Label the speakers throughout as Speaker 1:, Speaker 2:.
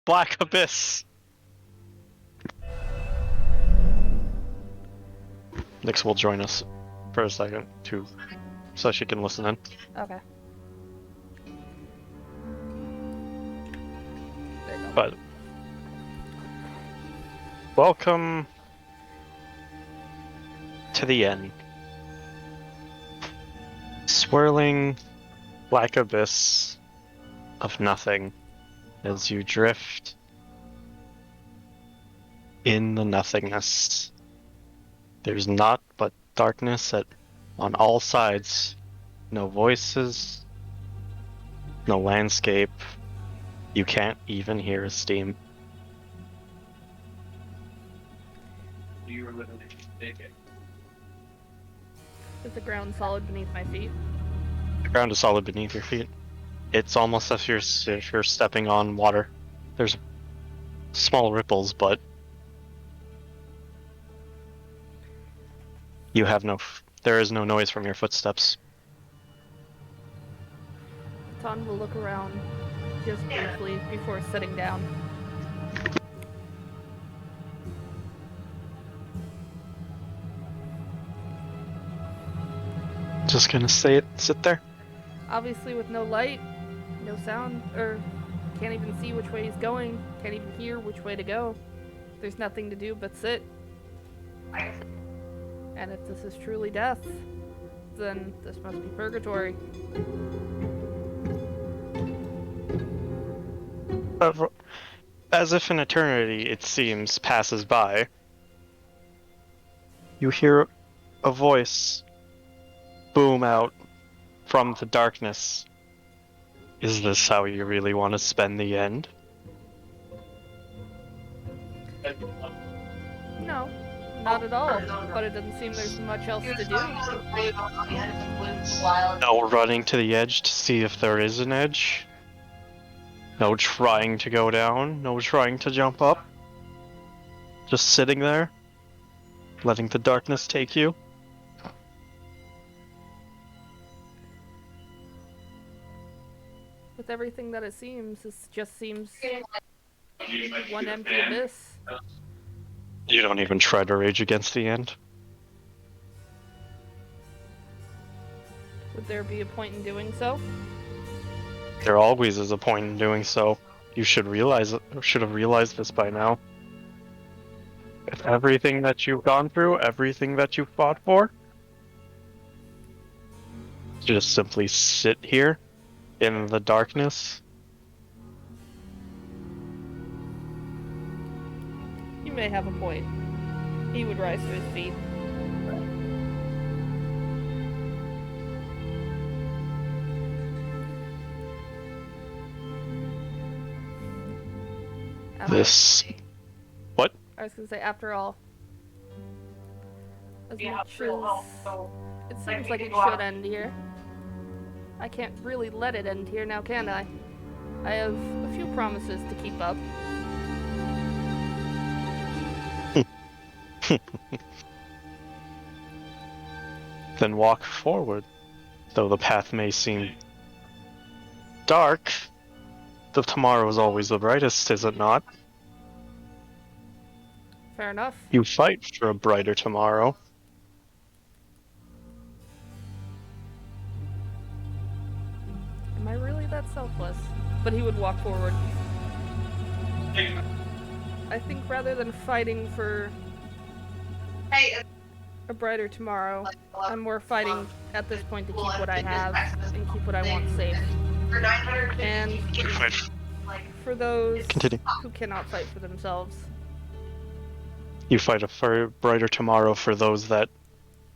Speaker 1: Black abyss. Nyx will join us for a second too, so she can listen in.
Speaker 2: Okay. There you go.
Speaker 1: But welcome to the end. Swirling black abyss of nothing as you drift in the nothingness. There's naught but darkness on all sides. No voices, no landscape. You can't even hear a steam.
Speaker 3: You were literally naked.
Speaker 2: Is the ground solid beneath my feet?
Speaker 1: The ground is solid beneath your feet. It's almost as if you're stepping on water. There's small ripples, but you have there is no noise from your footsteps.
Speaker 2: Ton will look around just briefly before sitting down.
Speaker 1: Just gonna sit there.
Speaker 2: Obviously with no light, no sound, or can't even see which way he's going, can't even hear which way to go. There's nothing to do but sit. And if this is truly death, then this must be purgatory.
Speaker 1: As if an eternity, it seems, passes by, you hear a voice boom out from the darkness. Is this how you really want to spend the end?
Speaker 2: No, not at all. But it doesn't seem there's much else to do.
Speaker 1: No running to the edge to see if there is an edge. No trying to go down. No trying to jump up. Just sitting there, letting the darkness take you.
Speaker 2: With everything that it seems, it just seems one empty abyss.
Speaker 1: You don't even try to rage against the end.
Speaker 2: Would there be a point in doing so?
Speaker 1: There always is a point in doing so. You should realize it, or should have realized this by now. If everything that you've gone through, everything that you fought for, just simply sit here in the darkness.
Speaker 2: You may have a point. He would rise to his feet.
Speaker 1: This... What?
Speaker 2: I was gonna say, after all, as much as it seems like it should end here, I can't really let it end here now, can I? I have a few promises to keep up.
Speaker 1: Then walk forward. Though the path may seem dark, the tomorrow is always the brightest, is it not?
Speaker 2: Fair enough.
Speaker 1: You fight for a brighter tomorrow.
Speaker 2: Am I really that selfless? But he would walk forward. I think rather than fighting for a brighter tomorrow, I'm more fighting at this point to keep what I have and keep what I want safe. And for those who cannot fight for themselves.
Speaker 1: You fight for a brighter tomorrow for those that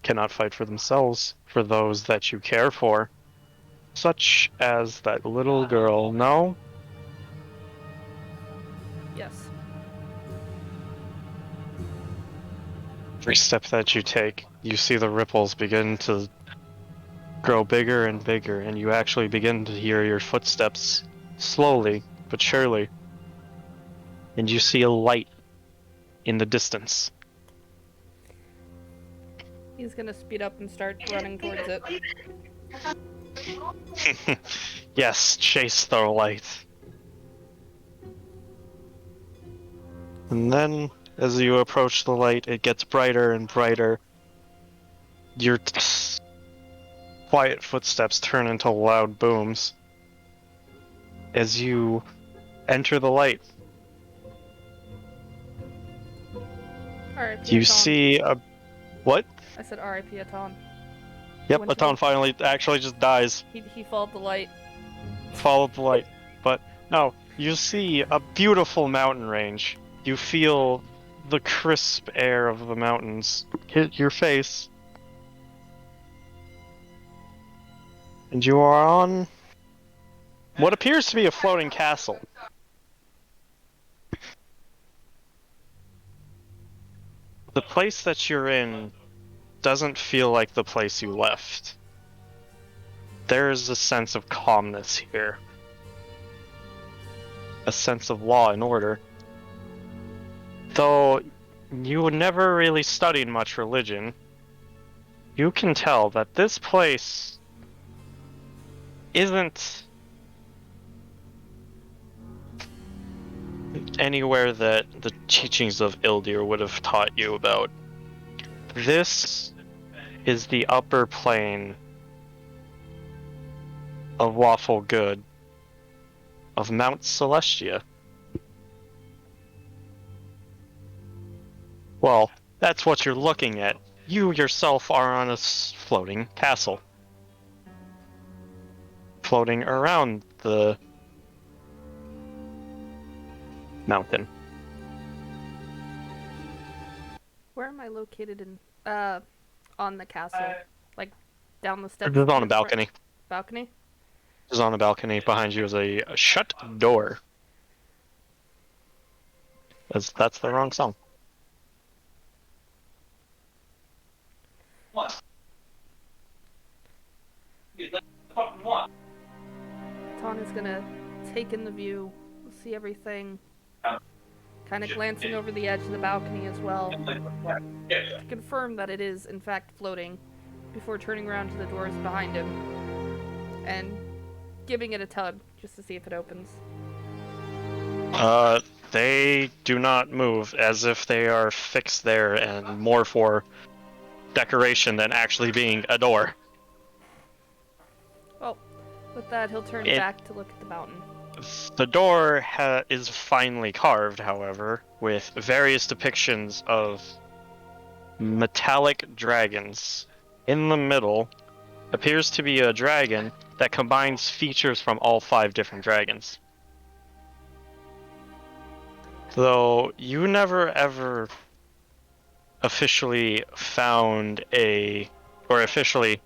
Speaker 1: cannot fight for themselves, for those that you care for. Such as that little girl, no?
Speaker 2: Yes.
Speaker 1: Every step that you take, you see the ripples begin to grow bigger and bigger, and you actually begin to hear your footsteps slowly but surely. And you see a light in the distance.
Speaker 2: He's gonna speed up and start running towards it.
Speaker 1: Yes, chase the light. And then, as you approach the light, it gets brighter and brighter. Your quiet footsteps turn into loud booms. As you enter the light,
Speaker 2: R.I.P.
Speaker 1: you
Speaker 2: Aton.
Speaker 1: see a... What?
Speaker 2: I said R.I.P. Aton.
Speaker 1: Yep, Aton finally actually just dies.
Speaker 2: He followed the light.
Speaker 1: Followed the light. But, no, you see a beautiful mountain range. You feel the crisp air of the mountains hit your face. And you are on what appears to be a floating castle. The place that you're in doesn't feel like the place you left. There's a sense of calmness here. A sense of law and order. Though you never really studied much religion, you can tell that this place isn't anywhere that the teachings of Ildir would have taught you about. This is the upper plane of lawful good of Mount Celestia. Well, that's what you're looking at. You yourself are on a floating castle. Floating around the mountain.
Speaker 2: Where am I located in on the castle? Like down the steps?
Speaker 1: Just on a balcony.
Speaker 2: Balcony?
Speaker 1: Just on a balcony. Behind you is a shut door. That's the wrong song.
Speaker 3: What? Dude, that's fucking what?
Speaker 2: Ton is gonna take in the view, see everything, kind of glancing over the edge of the balcony as well, to confirm that it is in fact floating, before turning around to the doors behind him and giving it a tug just to see if it opens.
Speaker 1: They do not move, as if they are fixed there and more for decoration than actually being a door.
Speaker 2: Well, with that, he'll turn back to look at the mountain.
Speaker 1: The door is finely carved, however, with various depictions of metallic dragons. In the middle appears to be a dragon that combines features from all 5 different dragons. Though you never ever officially officially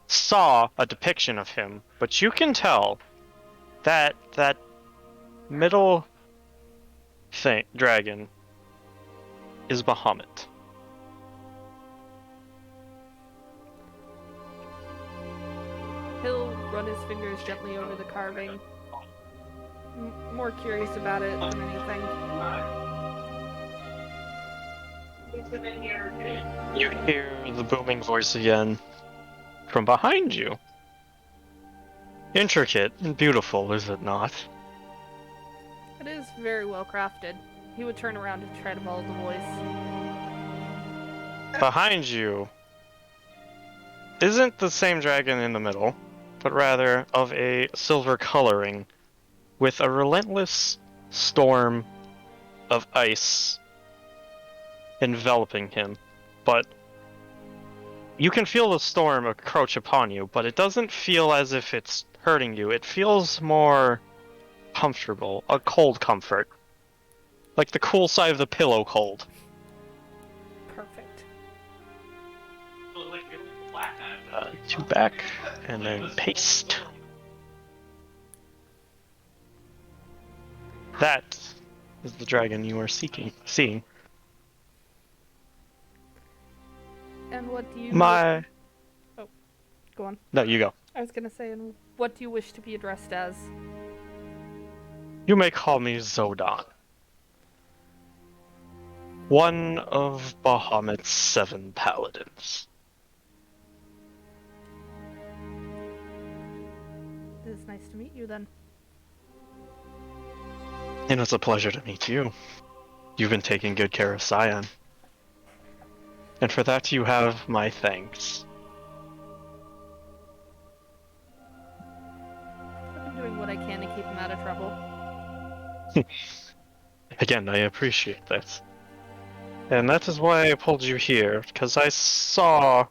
Speaker 1: saw a depiction of him, but you can tell that middle dragon is Bahamut.
Speaker 2: He'll run his fingers gently over the carving, more curious about it than anything.
Speaker 1: You hear the booming voice again from behind you. Intricate and beautiful, is it not?
Speaker 2: It is very well crafted. He would turn around and try to follow the voice.
Speaker 1: Behind you isn't the same dragon in the middle, but rather of a silver coloring, with a relentless storm of ice enveloping him. But you can feel the storm encroach upon you, but it doesn't feel as if it's hurting you. It feels more comfortable, a cold comfort. Like the cool side of the pillow cold.
Speaker 2: Perfect.
Speaker 1: Two back, and then paste. That is the dragon you are seeing.
Speaker 2: And what do you... Oh, go on.
Speaker 1: No, you go.
Speaker 2: I was gonna say, and what do you wish to be addressed as?
Speaker 1: You may call me Zodan. One of Bahamut's 7 paladins.
Speaker 2: It is nice to meet you then.
Speaker 1: And it's a pleasure to meet you. You've been taking good care of Scion. And for that you have my thanks.
Speaker 2: I've been doing what I can to keep him out of trouble.
Speaker 1: Again, I appreciate that. And that is why I pulled you here, because I saw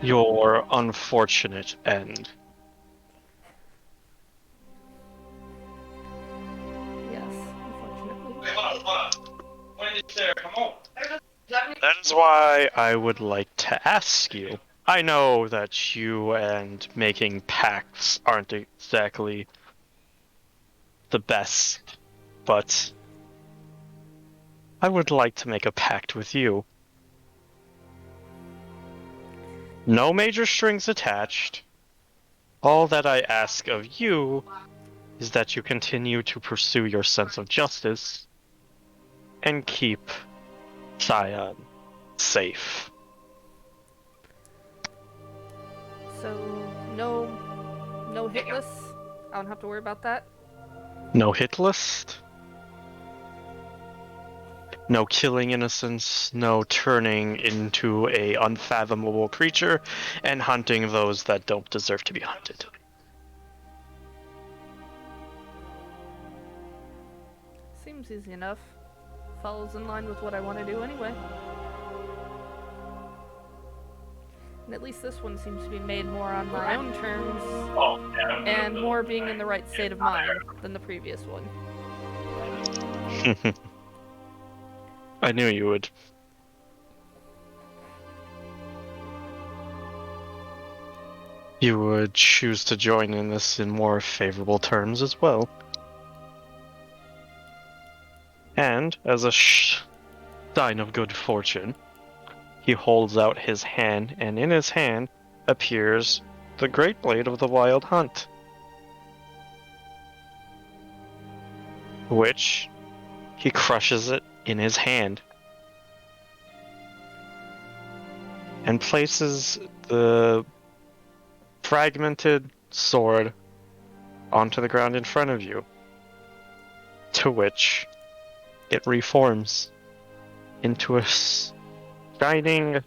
Speaker 1: your unfortunate end.
Speaker 2: Yes, unfortunately.
Speaker 3: Wait, hold on. When did Sarah come home?
Speaker 1: That is why I would like to ask you. I know that you and making pacts aren't exactly the best, but I would like to make a pact with you. No major strings attached. All that I ask of you is that you continue to pursue your sense of justice and keep Scion safe.
Speaker 2: So, no hit lists? I don't have to worry about that?
Speaker 1: No hit list. No killing innocents, no turning into a unfathomable creature, and hunting those that don't deserve to be hunted.
Speaker 2: Seems easy enough. Follows in line with what I want to do anyway. And at least this one seems to be made more on my own terms, and more being in the right state of mind than the previous one.
Speaker 1: I knew you would. You would choose to join in this in more favorable terms as well. And, as a sign of good fortune, he holds out his hand, and in his hand appears the Great Blade of the Wild Hunt, which he crushes it in his hand and places the fragmented sword onto the ground in front of you, to which it reforms into a shining,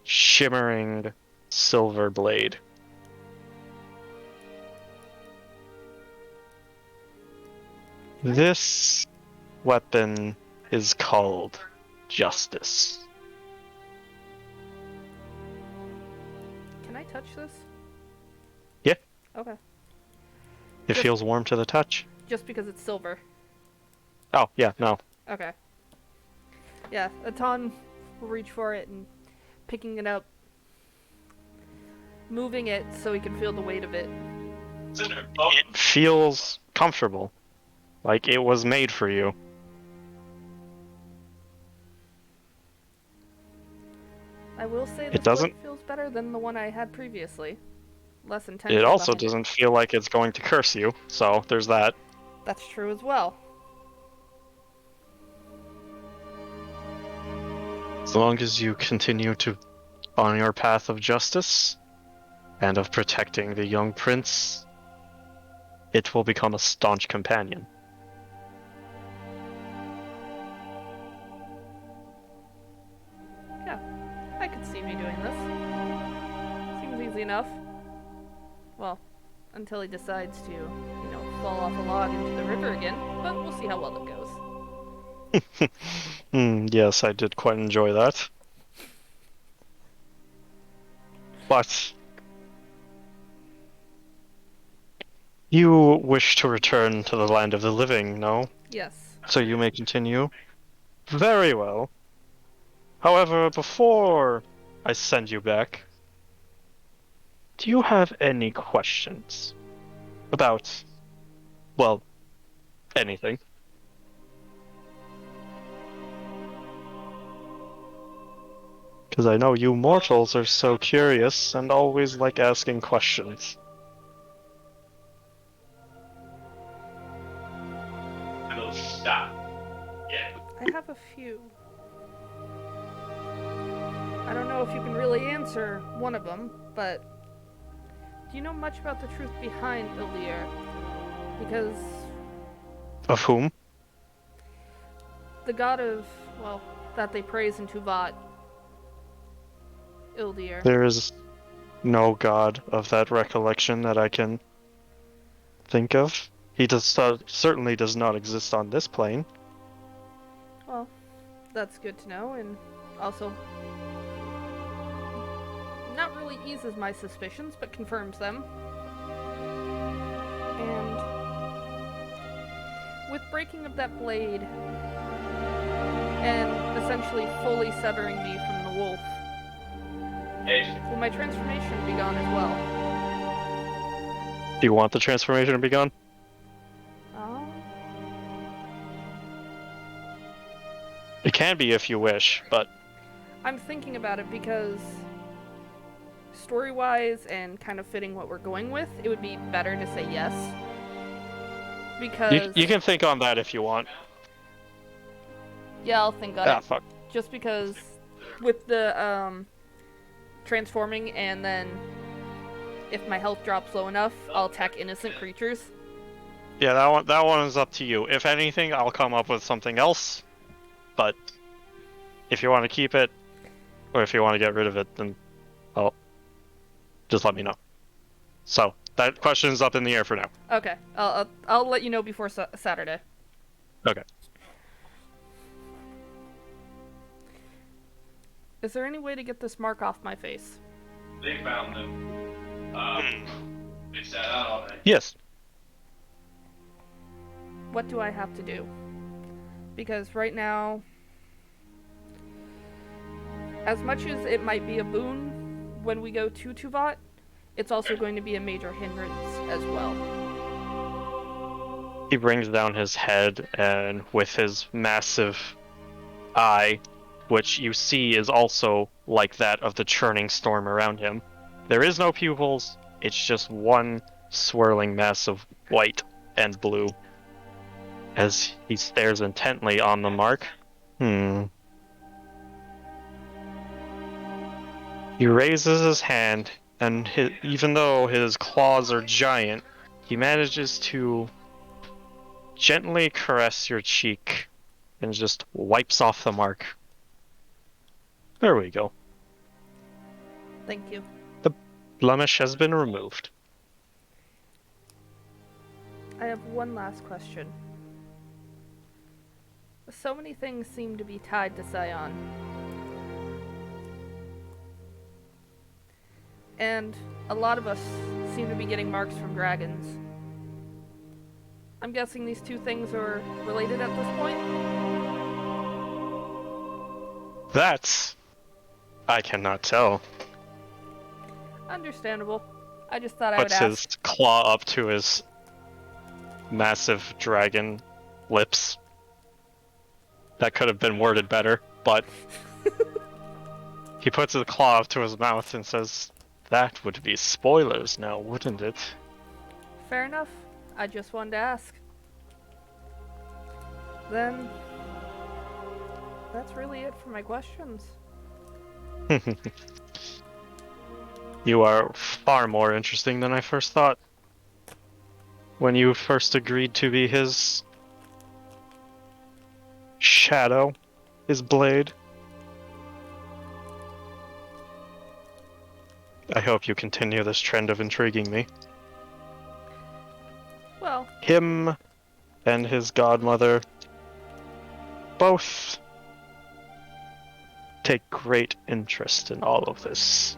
Speaker 1: shimmering silver blade. This weapon is called Justice.
Speaker 2: Can I touch this?
Speaker 1: Yeah.
Speaker 2: Okay.
Speaker 1: It feels warm to the touch.
Speaker 2: Just because it's silver.
Speaker 1: Oh, yeah, no.
Speaker 2: Okay. Yeah, Atan will reach for it and picking it up, moving it so he can feel the weight of it.
Speaker 1: It feels comfortable. Like it was made for you.
Speaker 2: I will say
Speaker 1: It doesn't.
Speaker 2: Blade feels better than the one I had previously. Less intense.
Speaker 1: It also doesn't feel like it's going to curse you, so there's that.
Speaker 2: That's true as well.
Speaker 1: As long as you continue on your path of justice and of protecting the young prince, it will become a staunch companion.
Speaker 2: Yeah, I could see me doing this. Seems easy enough. Well, until he decides to, fall off a log into the river again, but we'll see how well it goes.
Speaker 1: Yes, I did quite enjoy that. But you wish to return to the land of the living, no?
Speaker 2: Yes.
Speaker 1: So you may continue. Very well. However, before I send you back, do you have any questions about, well, anything? Because I know you mortals are so curious and always like asking questions.
Speaker 3: Stop. Yeah.
Speaker 2: I have a few. I don't know if you can really answer one of them, but do you know much about the truth behind Ilir? Because...
Speaker 1: Of whom?
Speaker 2: the god of, well, that they praise in Tuvat, Ildir.
Speaker 1: There is no god of that recollection that I can think of. He certainly does not exist on this plane.
Speaker 2: Well, that's good to know, and also not really eases my suspicions, but confirms them. And with breaking of that blade and essentially fully severing me from the wolf, will my transformation be gone as well?
Speaker 1: Do you want the transformation to be gone? It can be if you wish, but
Speaker 2: I'm thinking about it because story-wise and kind of fitting what we're going with, it would be better to say yes. Because
Speaker 1: you can think on that if you want.
Speaker 2: Yeah, I'll think on it.
Speaker 1: Fuck.
Speaker 2: Just because with the transforming, and then if my health drops low enough, I'll attack innocent creatures.
Speaker 1: Yeah, that one is up to you. If anything, I'll come up with something else. But if you want to keep it, or if you want to get rid of it, then just let me know. So that question is up in the air for now.
Speaker 2: Okay, I'll let you know before Saturday.
Speaker 1: Okay.
Speaker 2: Is there any way to get this mark off my face?
Speaker 3: They found them. They sat out all day.
Speaker 1: Yes.
Speaker 2: What do I have to do? Because right now, as much as it might be a boon when we go to Tuvat, it's also going to be a major hindrance as well.
Speaker 1: He brings down his head, and with his massive eye, which you see is also like that of the churning storm around him. There is no pupils, it's just one swirling mass of white and blue. As he stares intently on the mark. He raises his hand, and even though his claws are giant, he manages to gently caress your cheek and just wipes off the mark. There we go.
Speaker 2: Thank you.
Speaker 1: The blemish has been removed.
Speaker 2: I have one last question. So many things seem to be tied to Scion. And a lot of us seem to be getting marks from dragons. I'm guessing these two things are related at this point?
Speaker 1: I cannot tell.
Speaker 2: Understandable. I just thought I would
Speaker 1: Puts
Speaker 2: ask.
Speaker 1: his claw up to his massive dragon lips. That could have been worded better, but he puts his claw up to his mouth and says, "That would be spoilers now, wouldn't it?"
Speaker 2: Fair enough. I just wanted to ask. Then, that's really it for my questions.
Speaker 1: You are far more interesting than I first thought. When you first agreed to be his shadow, his blade. I hope you continue this trend of intriguing me.
Speaker 2: Well,
Speaker 1: Him and his godmother both take great interest in all of this.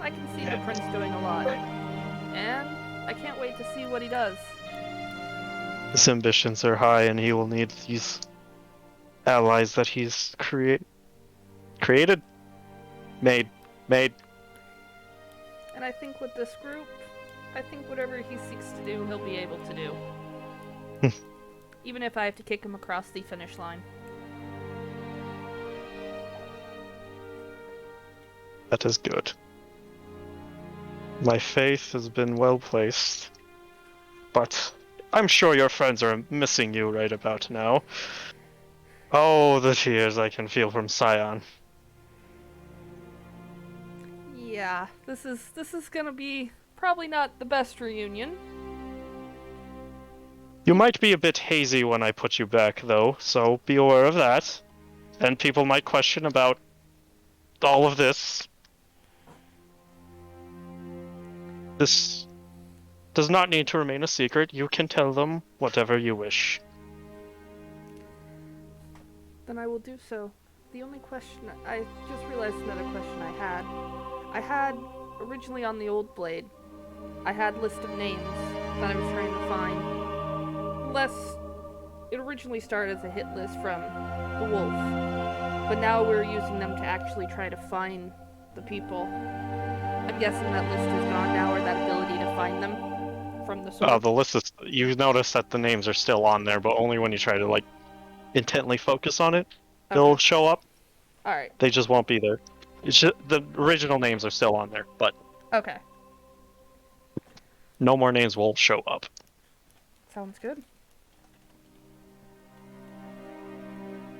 Speaker 2: I can see the prince doing a lot. And I can't wait to see what he does.
Speaker 1: His ambitions are high, and he will need these allies that he's made.
Speaker 2: And I think with this group, I think whatever he seeks to do, he'll be able to do. Even if I have to kick him across the finish line.
Speaker 1: That is good. My faith has been well placed, but I'm sure your friends are missing you right about now. Oh, the tears I can feel from Scion.
Speaker 2: Yeah, this is gonna be probably not the best reunion.
Speaker 1: You might be a bit hazy when I put you back, though, so be aware of that. And people might question about all of this. This does not need to remain a secret. You can tell them whatever you wish.
Speaker 2: Then I will do so. The only question, I just realized another question I had originally on the old blade, I had list of names that I was trying to find. It originally started as a hit list from the wolf, but now we're using them to actually try to find the people. I'm guessing that list is gone now, or that ability to find them from the sword.
Speaker 1: The list is. You notice that the names are still on there, but only when you try to like intently focus on it, they'll show up.
Speaker 2: All right.
Speaker 1: They just won't be there. The original names are still on there, but
Speaker 2: okay.
Speaker 1: No more names will show up.
Speaker 2: Sounds good.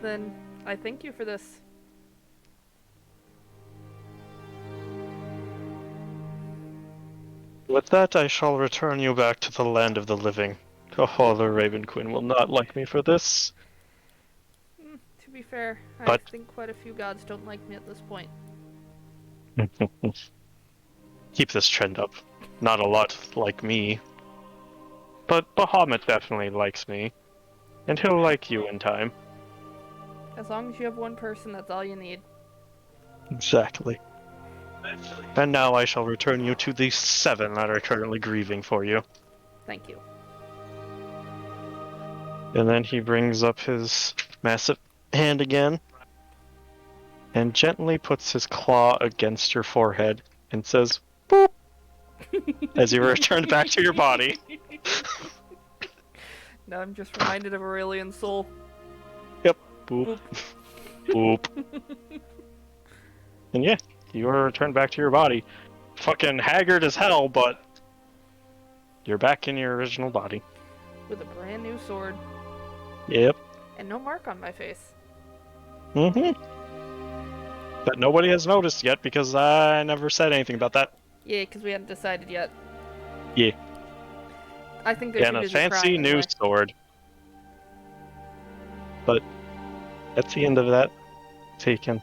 Speaker 2: Then I thank you for this.
Speaker 1: With that, I shall return you back to the land of the living. Oh, the Raven Queen will not like me for this.
Speaker 2: To be fair,
Speaker 1: But...
Speaker 2: I think quite a few gods don't like me at this point.
Speaker 1: Keep this trend up. Not a lot like me. But Bahamut definitely likes me. And he'll like you in time.
Speaker 2: As long as you have one person, that's all you need.
Speaker 1: Exactly. And now I shall return you to the 7 that are currently grieving for you.
Speaker 2: Thank you.
Speaker 1: And then he brings up his massive hand again. And gently puts his claw against your forehead and says, boop! As you return back to your body.
Speaker 2: Now I'm just reminded of Aurelian's soul.
Speaker 1: Yep. Boop. Boop. And yeah, you are returned back to your body. Fucking haggard as hell, but you're back in your original body.
Speaker 2: With a brand new sword.
Speaker 1: Yep.
Speaker 2: And no mark on my face.
Speaker 1: Mm-hmm. But nobody has noticed yet because I never said anything about that.
Speaker 2: Yeah, because we hadn't decided yet.
Speaker 1: Yeah.
Speaker 2: I think they're too
Speaker 1: a
Speaker 2: busy
Speaker 1: fancy
Speaker 2: crying
Speaker 1: new
Speaker 2: anyway.
Speaker 1: sword. But that's the end of that. Taken.